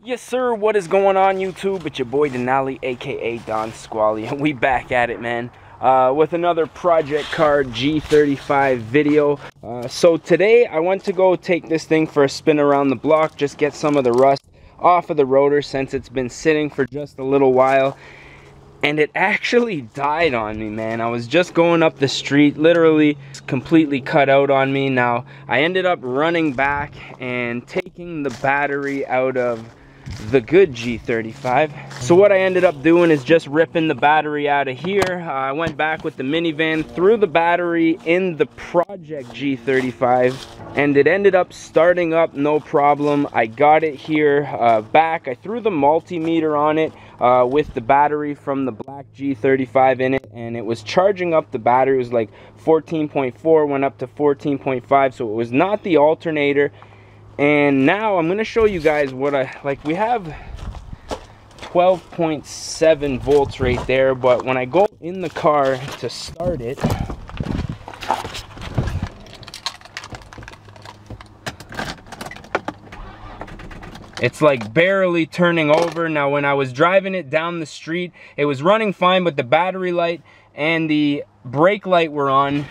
Yes sir, what is going on YouTube? It's your boy Denali, aka Don Squally, and we back at it, man, with another Project Car G35 video. So today I went to go take this thing for a spin around the block, just get some of the rust off of the rotor since it's been sitting for just a little while. And it actually died on me, man. I was just going up the street, literally completely cut out on me. Now, I ended up running back and taking the battery out of the good G35. So what I ended up doing is just ripping the battery out of here. I went back with the minivan, threw the battery in the Project G35, and it ended up starting up no problem. I got it here back. I threw the multimeter on it with the battery from the black G35 in it, and it was charging up the battery. It was like 14.4, went up to 14.5, so it was not the alternator. And now I'm going to show you guys what we have 12.7 volts right there, but when I go in the car to start it, it's like barely turning over. Now when I was driving it down the street, it was running fine, but the battery light and the brake light were on,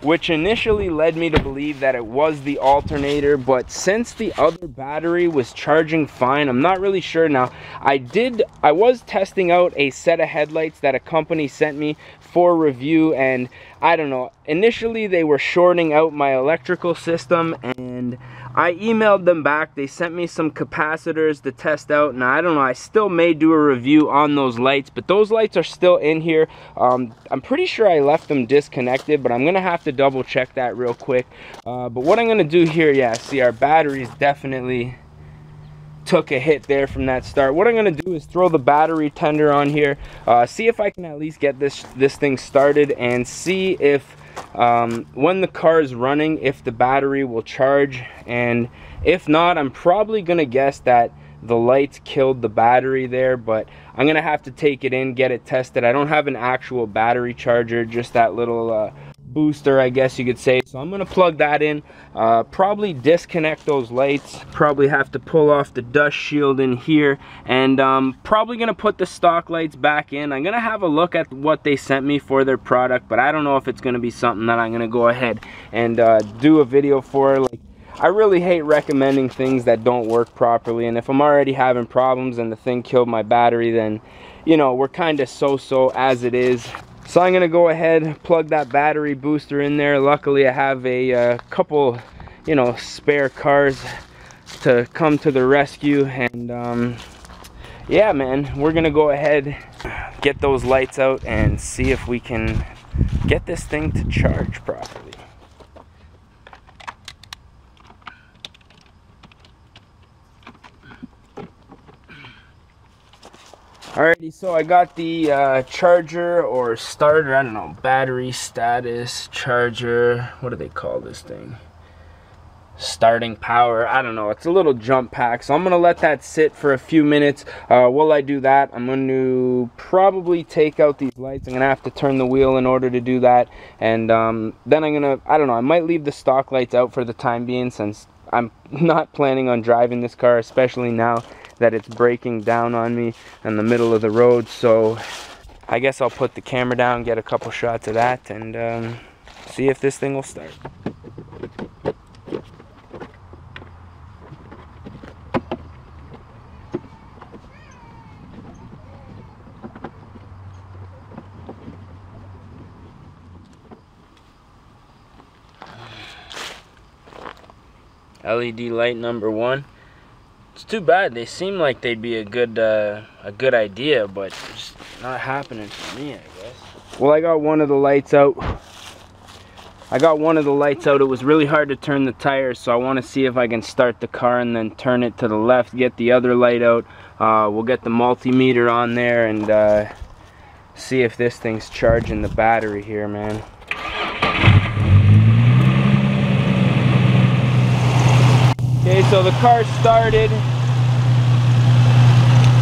which initially led me to believe that it was the alternator. But since the other battery was charging fine, I'm not really sure. Now I was testing out a set of headlights that a company sent me for review, and I don't know, initially they were shorting out my electrical system, and I emailed them back. They sent me some capacitors to test out, and I don't know, I still may do a review on those lights, but those lights are still in here. I'm pretty sure I left them disconnected, but I'm gonna have to double check that real quick. But what I'm gonna do here, yeah, see, our batteries definitely took a hit there from that start. What I'm gonna do is throw the battery tender on here, see if I can at least get this thing started, and see if when the car is running, if the battery will charge. And if not, I'm probably gonna guess that the lights killed the battery there, but I'm gonna have to take it in, get it tested. I don't have an actual battery charger, just that little booster, I guess you could say. So I'm gonna plug that in, probably disconnect those lights, probably have to pull off the dust shield in here, and probably gonna put the stock lights back in. I'm gonna have a look at what they sent me for their product, but I don't know if it's gonna be something that I'm gonna go ahead and do a video for. Like, I really hate recommending things that don't work properly, and if I'm already having problems and the thing killed my battery, then, you know, we're kind of so-so as it is. So I'm gonna go ahead, plug that battery booster in there. Luckily I have a couple, you know, spare cars to come to the rescue, and yeah, man, we're gonna go ahead, get those lights out, and see if we can get this thing to charge properly. Alrighty, so I got the charger or starter, I don't know, battery status, charger, what do they call this thing? Starting power, I don't know, it's a little jump pack. So I'm going to let that sit for a few minutes. While I do that, I'm going to probably take out these lights. I'm going to have to turn the wheel in order to do that. And then I'm going to, I don't know, I might leave the stock lights out for the time being, since I'm not planning on driving this car, especially now that it's breaking down on me in the middle of the road. So I guess I'll put the camera down, get a couple shots of that, and see if this thing will start. LED light number 1. It's too bad. They seem like they'd be a good idea, but it's not happening for me, I guess. Well, I got one of the lights out. It was really hard to turn the tires, so I want to see if I can start the car and then turn it to the left, get the other light out. We'll get the multimeter on there and see if this thing's charging the battery here, man. Okay, so the car started.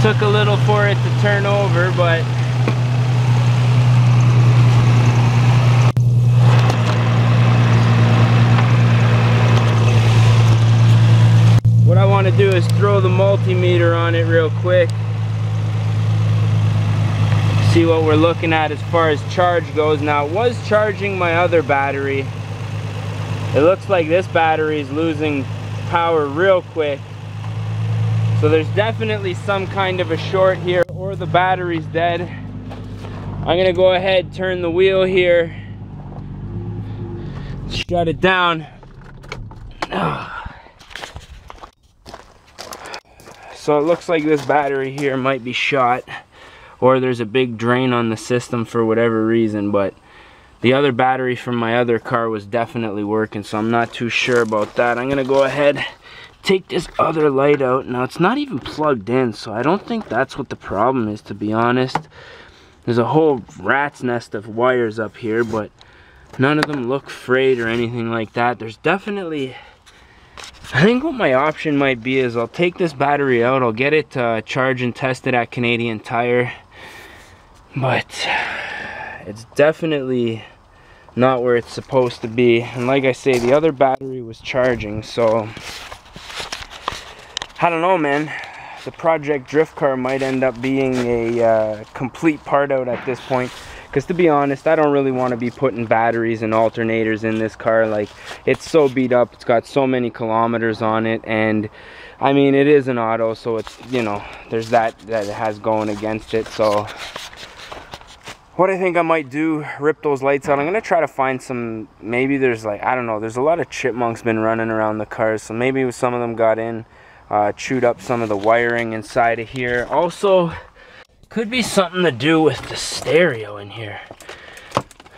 Took a little for it to turn over, but what I want to do is throw the multimeter on it real quick. See what we're looking at as far as charge goes. Now, it was charging my other battery. It looks like this battery is losing power real quick. So there's definitely some kind of a short here, or the battery's dead. I'm gonna go ahead, turn the wheel here, shut it down. So it looks like this battery here might be shot, or there's a big drain on the system for whatever reason, but the other battery from my other car was definitely working, so I'm not too sure about that. I'm gonna go ahead, take this other light out. Now, it's not even plugged in, so I don't think that's what the problem is, to be honest. There's a whole rat's nest of wires up here, but none of them look frayed or anything like that. There's definitely, I think what my option might be is I'll take this battery out, I'll get it charged and tested at Canadian Tire, but it's definitely not where it's supposed to be. And like I say, the other battery was charging, so I don't know, man. The Project Drift car might end up being a complete part out at this point, because to be honest, I don't really want to be putting batteries and alternators in this car. Like, it's so beat up, it's got so many kilometers on it, and I mean, it is an auto, so it's, you know, there's that it has going against it. So what I think I might do, rip those lights out. I'm gonna try to find some, maybe there's like, I don't know, there's a lot of chipmunks been running around the cars, so maybe some of them got in, chewed up some of the wiring inside of here. Also, could be something to do with the stereo in here,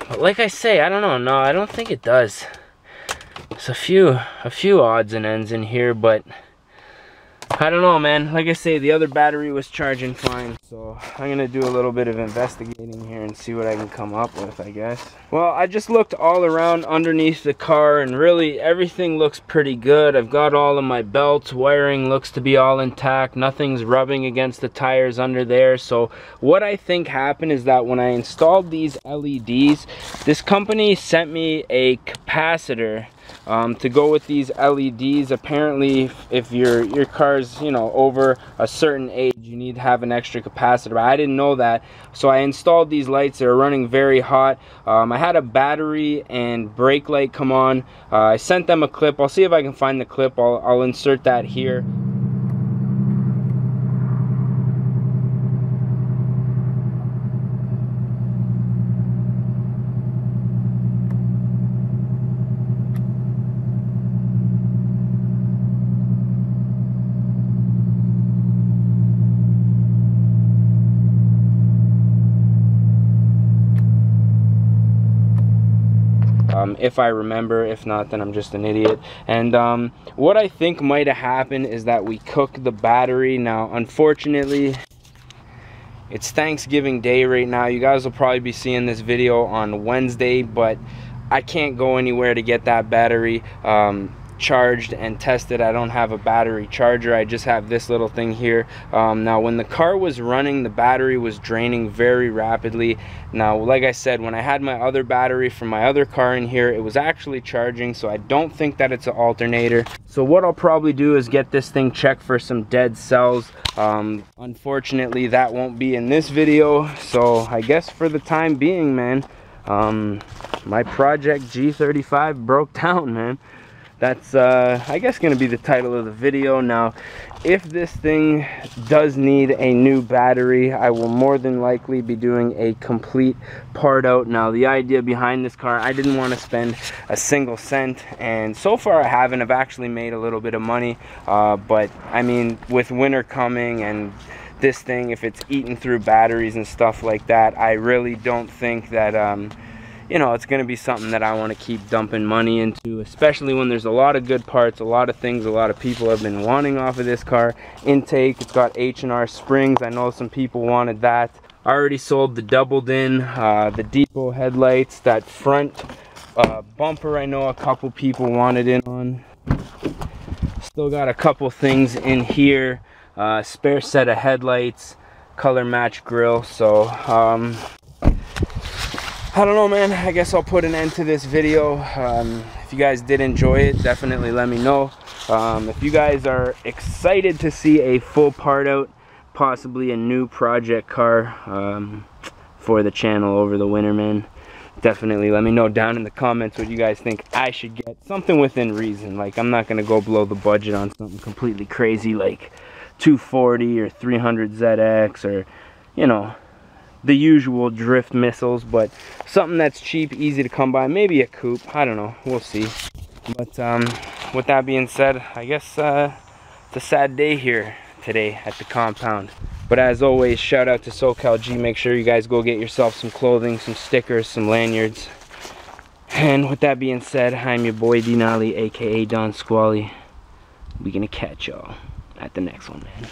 but like I say, I don't know. No, I don't think it does. There's a few odds and ends in here, but I don't know, man. Like I say, the other battery was charging fine, so I'm gonna do a little bit of investigating here and see what I can come up with, I guess. Well, I just looked all around underneath the car, and really everything looks pretty good. I've got all of my belts, wiring looks to be all intact, nothing's rubbing against the tires under there. So what I think happened is that when I installed these LEDs, this company sent me a capacitor to go with these LEDs. Apparently, if your car's, you know, over a certain age, you need to have an extra capacitor. I didn't know that, so I installed these lights. They were running very hot. I had a battery and brake light come on. I sent them a clip. I'll see if I can find the clip. I'll insert that here. If I remember. If not, then I'm just an idiot. And what I think might have happened is that we cooked the battery. Now, unfortunately, it's Thanksgiving Day right now. You guys will probably be seeing this video on Wednesday, but I can't go anywhere to get that battery charged and tested. I don't have a battery charger. I just have this little thing here. Now, when the car was running, the battery was draining very rapidly. Now, like I said, when I had my other battery from my other car in here, it was actually charging, so I don't think that it's an alternator. So what I'll probably do is get this thing checked for some dead cells. Unfortunately, that won't be in this video, so I guess for the time being, man, my Project G35 broke down, man. That's I guess gonna be the title of the video. Now, if this thing does need a new battery, I will more than likely be doing a complete part out. Now, the idea behind this car, I didn't want to spend a single cent, and so far I haven't. I've actually made a little bit of money, but I mean, with winter coming and this thing, if it's eating through batteries and stuff like that, I really don't think that you know, it's going to be something that I want to keep dumping money into, especially when there's a lot of good parts, a lot of things a lot of people have been wanting off of this car. Intake, it's got H&R springs. I know some people wanted that. I already sold the doubled in, the depot headlights, that front bumper I know a couple people wanted in on. Still got a couple things in here, spare set of headlights, color match grill. So I don't know, man. I guess I'll put an end to this video. If you guys did enjoy it, definitely let me know. If you guys are excited to see a full part out, possibly a new project car for the channel over the winter, man, definitely let me know down in the comments what you guys think I should get. Something within reason. Like, I'm not gonna go blow the budget on something completely crazy like 240 or 300 ZX or, you know, the usual drift missiles, but something that's cheap, easy to come by. Maybe a coupe, I don't know, we'll see. But with that being said, I guess it's a sad day here today at the compound. But as always, shout out to SoCal G. Make sure you guys go get yourself some clothing, some stickers, some lanyards. And with that being said, I'm your boy Denali, aka Don Squally. We gonna catch y'all at the next one, man.